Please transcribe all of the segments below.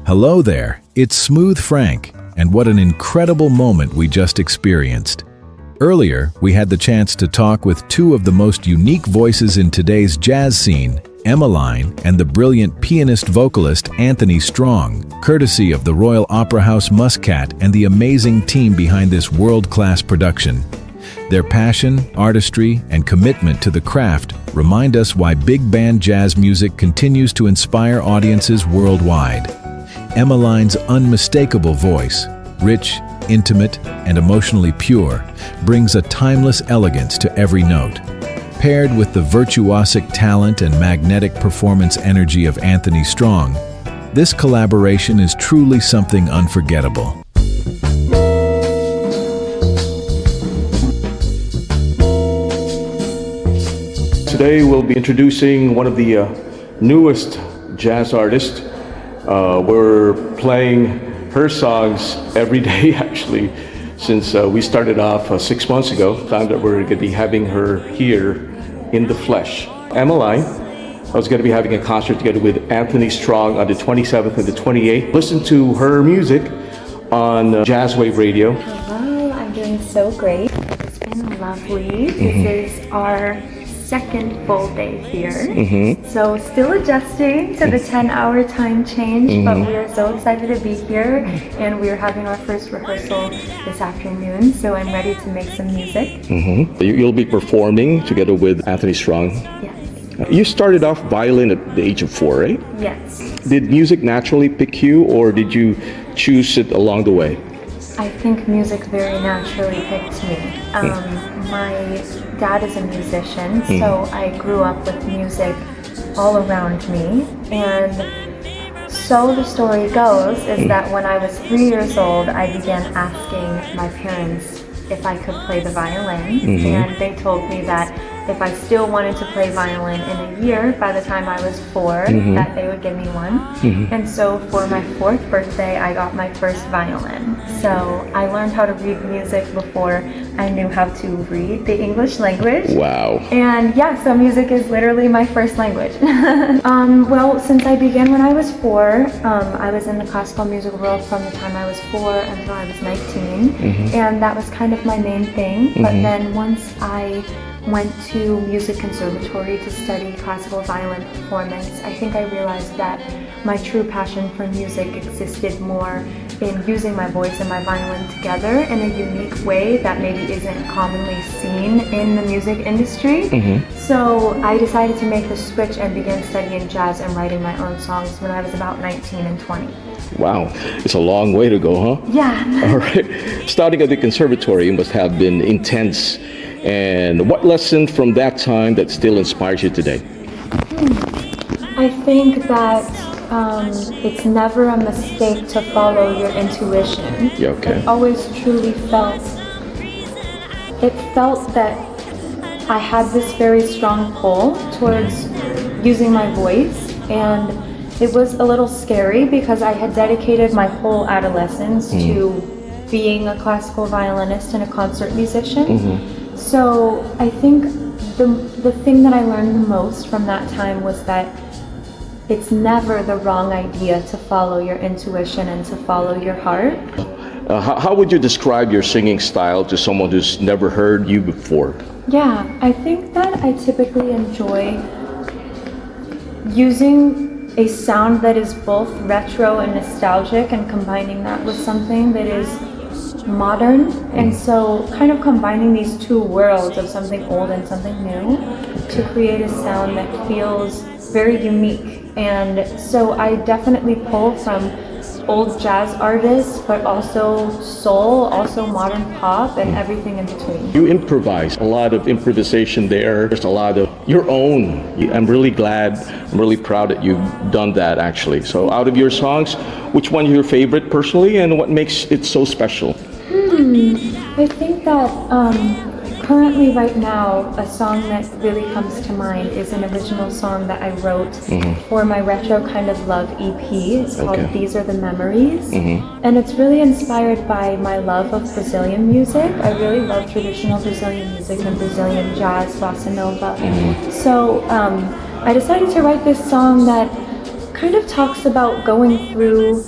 Hello there, it's Smooth Frank, and what an incredible moment we just experienced. Earlier, we had the chance to talk with two of the most unique voices in today's jazz scene, Emmaline and the brilliant pianist-vocalist Anthony Strong, courtesy of the Royal Opera House Muscat and the amazing team behind this world-class production. Their passion, artistry, and commitment to the craft remind us why big band jazz music continues to inspire audiences worldwide. Emmaline's unmistakable voice, rich, intimate, and emotionally pure, brings a timeless elegance to every note. Paired with the virtuosic talent and magnetic performance energy of Anthony Strong, this collaboration is truly something unforgettable. Today we'll be introducing one of the newest jazz artists. We're playing her songs every day actually since we started off 6 months ago. Found that we're going to be having her here in the flesh. Emmaline, I was going to be having a concert together with Anthony Strong on the 27th and the 28th. Listen to her music on Jazzwave Radio. Hello, I'm doing so great. It's been lovely. This is our second full day here. So still adjusting to the 10-hour time change, but we are so excited to be here, and we are having our first rehearsal this afternoon, so I'm ready to make some music. You'll be performing together with Anthony Strong. Yes. You started off violin at the age of 4, right? Yes. Did music naturally pick you, or did you choose it along the way? I think music very naturally picked me. My dad is a musician, so I grew up with music all around me. And so the story goes is that when I was 3 years old, I began asking my parents if I could play the violin, and they told me that if I still wanted to play violin in a year, by the time I was 4, that they would give me one. And so for my 4th birthday, I got my first violin. So I learned how to read music before I knew how to read the English language. Wow. And yeah, so music is literally my first language. Well, since I began when I was 4, I was in the classical music world from the time I was 4 until I was 19. And that was kind of my main thing. But then once I went to music conservatory to study classical violin performance, I think I realized that my true passion for music existed more in using my voice and my violin together in a unique way that maybe isn't commonly seen in the music industry. So I decided to make the switch and began studying jazz and writing my own songs when I was about 19 and 20. Wow, it's a long way to go, huh? Yeah. All right. Starting at the conservatory must have been intense. And what lesson from that time that still inspires you today? I think that it's never a mistake to follow your intuition. Yeah, okay. I always truly felt that I had this very strong pull towards using my voice, and it was a little scary because I had dedicated my whole adolescence to being a classical violinist and a concert musician. So I think the thing that I learned the most from that time was that it's never the wrong idea to follow your intuition and to follow your heart. How would you describe your singing style to someone who's never heard you before? Yeah, I think that I typically enjoy using a sound that is both retro and nostalgic and combining that with something that is modern, and so kind of combining these two worlds of something old and something new to create a sound that feels very unique. And so I definitely pull from old jazz artists, but also soul, also modern pop, and everything in between. You improvise, a lot of improvisation there. There's a lot of your own. I'm really glad, I'm really proud that you've done that actually. So out of your songs, which one is your favorite personally, and what makes it so special? I think that currently right now, a song that really comes to mind is an original song that I wrote for my retro kind of love EP. It's called These Are the Memories. And it's really inspired by my love of Brazilian music. I really love traditional Brazilian music and Brazilian jazz, bossa nova. So I decided to write this song that kind of talks about going through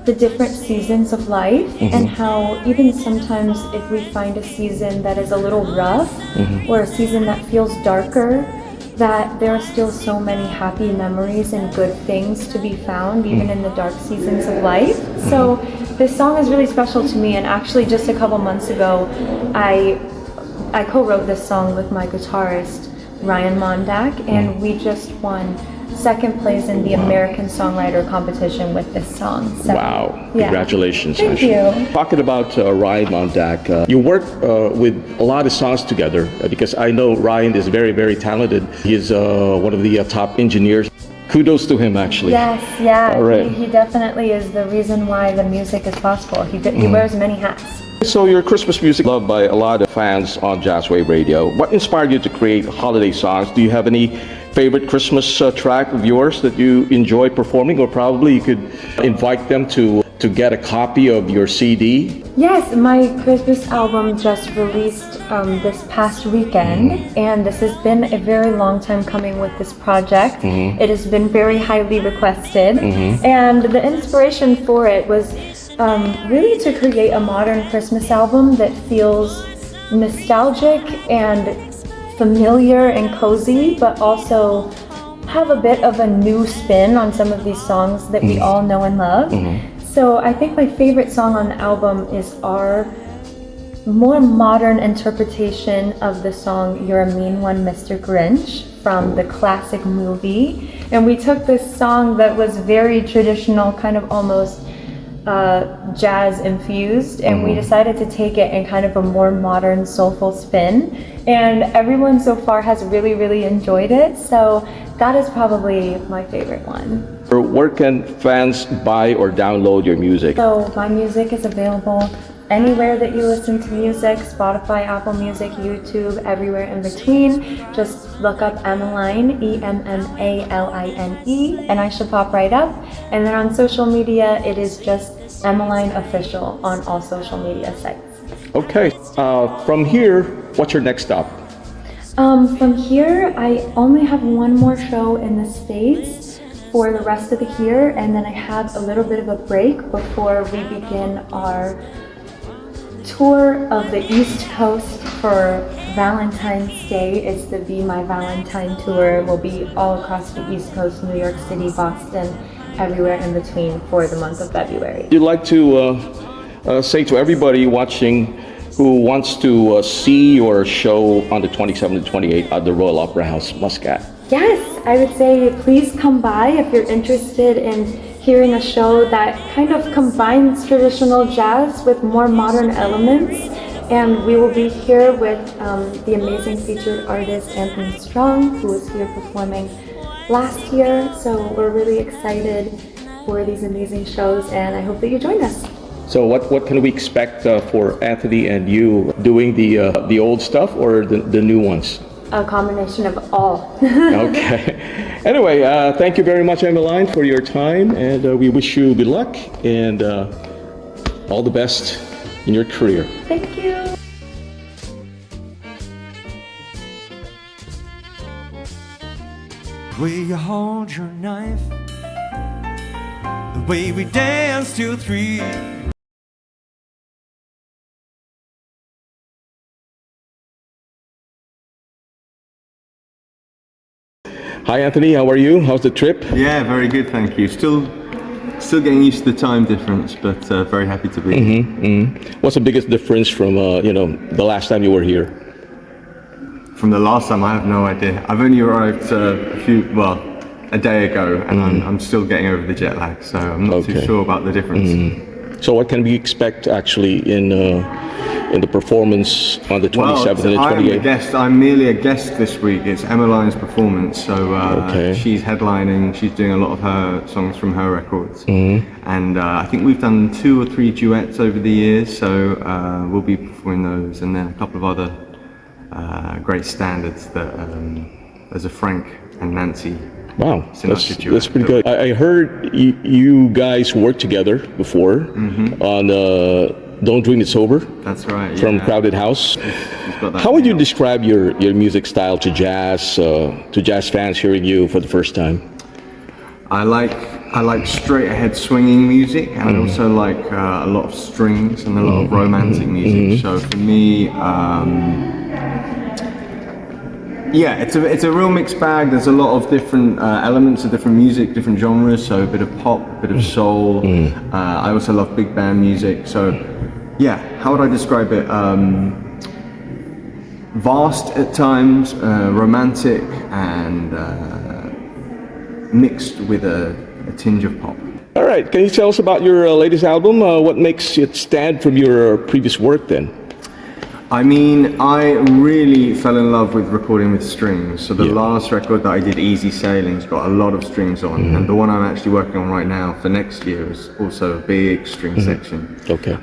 the different seasons of life and how even sometimes if we find a season that is a little rough or a season that feels darker, that there are still so many happy memories and good things to be found even in the dark seasons of life. So this song is really special to me, and actually just a couple months ago I co-wrote this song with my guitarist Ryan Mondak, and we just won second place in the American Songwriter competition with this song. So, wow. Yeah. Congratulations. Thank you. Talking about Ryan Mondak, you work with a lot of songs together because I know Ryan is very, very talented. He's one of the top engineers. Kudos to him, actually. Yes, yeah. All right. He definitely is the reason why the music is possible. He wears many hats. So your Christmas music loved by a lot of fans on Jazzwave Radio. What inspired you to create holiday songs? Do you have any favorite Christmas track of yours that you enjoy performing, or probably you could invite them to get a copy of your CD? Yes, my Christmas album just released this past weekend, and this has been a very long time coming with this project. It has been very highly requested, and the inspiration for it was really to create a modern Christmas album that feels nostalgic and familiar and cozy, but also have a bit of a new spin on some of these songs that we all know and love. So I think my favorite song on the album is our more modern interpretation of the song You're a Mean One, Mr. Grinch from the classic movie. And we took this song that was very traditional, kind of almost jazz infused, and we decided to take it in kind of a more modern soulful spin, and everyone so far has really enjoyed it, so that is probably my favorite one. Where can fans buy or download your music? So my music is available anywhere that you listen to music: Spotify, Apple Music, YouTube, everywhere in between. Just look up Emmaline, Emmaline, and I should pop right up. And then on social media, it is just Emmaline Official on all social media sites. Okay, from here, what's your next stop? From here, I only have one more show in the States for the rest of the year, and then I have a little bit of a break before we begin our tour of the East Coast for Valentine's Day. It's the Be My Valentine tour. We'll be all across the East Coast, New York City, Boston, everywhere in between for the month of February. You'd like to say to everybody watching who wants to see your show on the 27th and 28th at the Royal Opera House, Muscat? Yes, I would say please come by if you're interested in hearing a show that kind of combines traditional jazz with more modern elements. And we will be here with the amazing featured artist Anthony Strong, who was here performing last year. So we're really excited for these amazing shows, and I hope that you join us. So what can we expect for Anthony and you doing the old stuff or the new ones? A combination of all. Okay. Anyway, thank you very much, Emmaline, for your time, and we wish you good luck and all the best in your career. Thank you. The way you hold your knife, the way we dance till 3. Hi, Anthony. How are you? How's the trip? Yeah, very good, thank you. Still getting used to the time difference, but very happy to be here. What's the biggest difference from the last time you were here? From the last time, I have no idea. I've only arrived a day ago, and I'm still getting over the jet lag, so I'm not too sure about the difference. So what can we expect actually in the performance on the 27th and the 28th? I'm merely a guest this week. It's Emmaline's performance, so she's headlining. She's doing a lot of her songs from her records, and I think we've done 2 or 3 duets over the years. So we'll be performing those, and then a couple of other great standards. That there's a Frank and Nancy. Wow, that's pretty good. I heard you guys worked together before on Don't Dream It's Over. That's right. From Crowded House. How would you describe your music style to jazz fans hearing you for the first time? I like straight ahead swinging music, and I also like a lot of strings and a lot of romantic music. So for me, yeah, it's a real mixed bag. There's a lot of different elements of different music, different genres. So a bit of pop, a bit of soul. I also love big band music. So yeah, how would I describe it? Vast at times, romantic, and mixed with a tinge of pop. All right, can you tell us about your latest album? What makes it stand from your previous work then? I mean, I really fell in love with recording with strings. So the last record that I did, Easy Sailing's got a lot of strings on, and the one I'm actually working on right now for next year is also a big string section. Okay.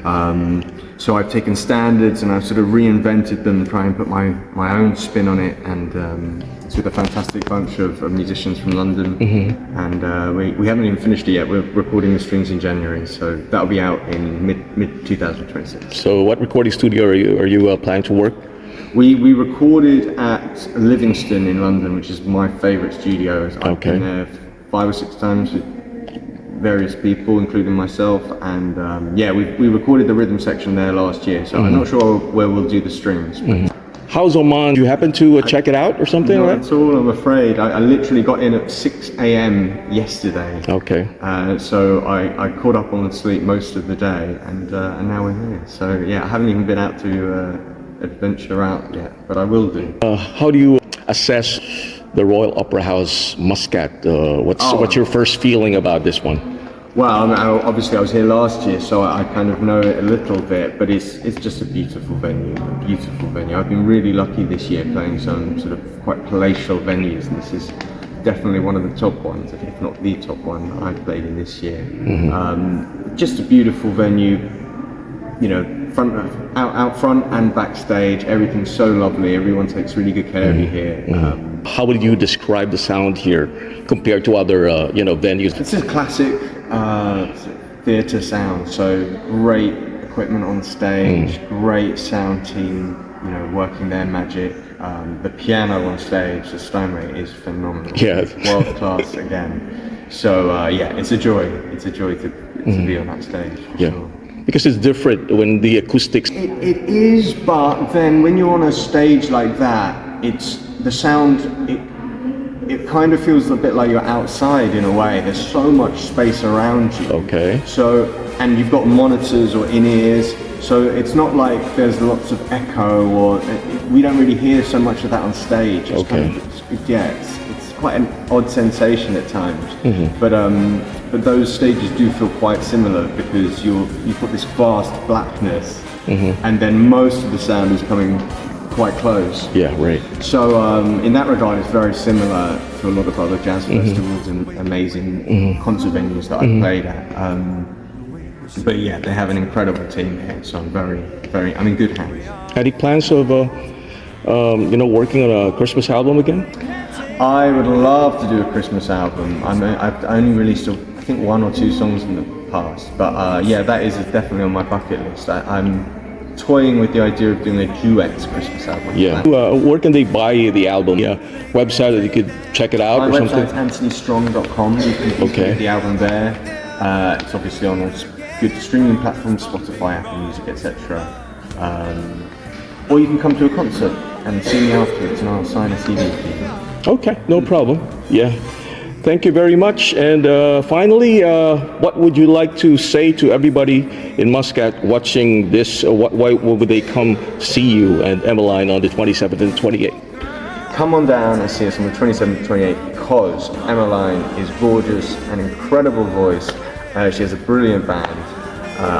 So I've taken standards and I've sort of reinvented them, try and put my own spin on it, and it's with a fantastic bunch of musicians from London, and we haven't even finished it yet. We're recording the strings in January, so that'll be out in mid 2026. So what recording studio are you planning to work? We recorded at Livingston in London, which is my favourite studio. I've been there 5 or 6 times with various people, including myself, and yeah, we recorded the rhythm section there last year, so I'm not sure where we'll do the strings. How's Oman? Do you happen to check it out or something? Not at all, I'm afraid. I literally got in at 6 a.m. yesterday. Okay. So I caught up on sleep most of the day, and now we're here. So yeah, I haven't even been out to adventure out yet, but I will do. How do you assess the Royal Opera House Muscat? What's your first feeling about this one? Well, I mean, obviously I was here last year, so I kind of know it a little bit, but it's just a beautiful venue, I've been really lucky this year playing some sort of quite palatial venues, and this is definitely one of the top ones, if not the top one that I've played in this year. Just a beautiful venue, you know, out front and backstage, everything's so lovely, everyone takes really good care of you here. How would you describe the sound here compared to other venues? This is classic theatre sound, so great equipment on stage, great sound team, you know, working their magic. The piano on stage, the Steinway, is phenomenal. Yeah. World class again. So yeah, it's a joy to be on that stage. Sure. Because it's different when the acoustics. It is, but then when you're on a stage like that, it's the sound. It kind of feels a bit like you're outside in a way. There's so much space around you. Okay. So, and you've got monitors or in-ears, so it's not like there's lots of echo, or we don't really hear so much of that on stage. It's kind of, it's quite an odd sensation at times. But those stages do feel quite similar, because you've got this vast blackness, and then most of the sound is coming quite close. Yeah, right. So in that regard, it's very similar to a lot of other jazz festivals and amazing concert venues that I've played at. But yeah, they have an incredible team here, so I'm I'm in good hands. Any plans of, working on a Christmas album again? I would love to do a Christmas album. I've only released, I think, 1 or 2 songs in the past, but yeah, that is definitely on my bucket list. I'm toying with the idea of doing a duets Christmas album. Yeah. Where can they buy the album? Yeah, website that you could check it out my or something? My website's anthonystrong.com. You can get the album there. It's obviously on all good streaming platforms, Spotify, Apple Music, etc. Or you can come to a concert and see me afterwards, and I'll sign a CD for you. Okay, no problem. Yeah. Thank you very much. And finally, what would you like to say to everybody in Muscat watching this? Why would they come see you and Emmaline on the 27th and 28th? Come on down and see us on the 27th and 28th, because Emmaline is gorgeous, an incredible voice. She has a brilliant band.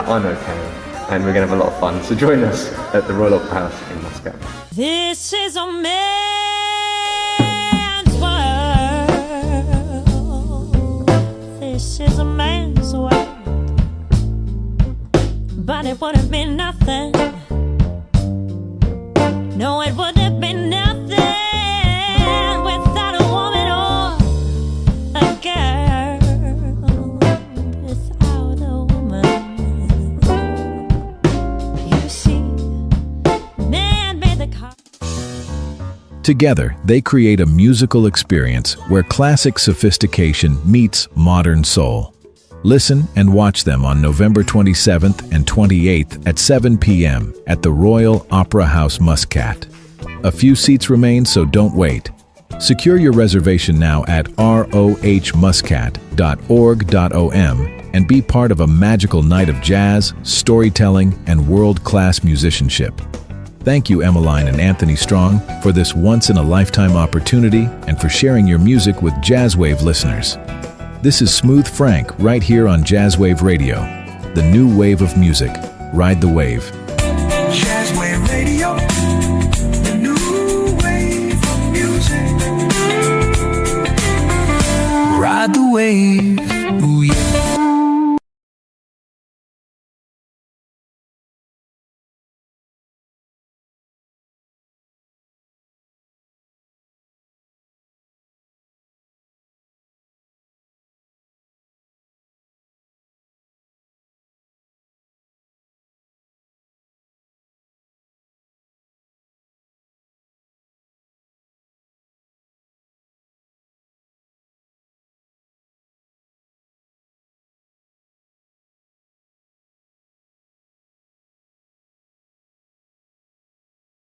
I'm okay. And we're going to have a lot of fun. So join us at the Royal Opera House in Muscat. This is a man. This is a man's world, but it wouldn't be nothing. No, it wouldn't be nothing without a woman or a girl. Without a woman, you see, man made the car. Together, they create a musical experience where classic sophistication meets modern soul. Listen and watch them on November 27th and 28th at 7 p.m. at the Royal Opera House Muscat. A few seats remain, so don't wait. Secure your reservation now at rohmuscat.org.om and be part of a magical night of jazz, storytelling, and world-class musicianship. Thank you, Emmaline and Anthony Strong, for this once-in-a-lifetime opportunity and for sharing your music with Jazzwave listeners. This is Smooth Frank right here on Jazzwave Radio, the new wave of music. Ride the wave. Jazzwave Radio, the new wave of music. Ride the wave.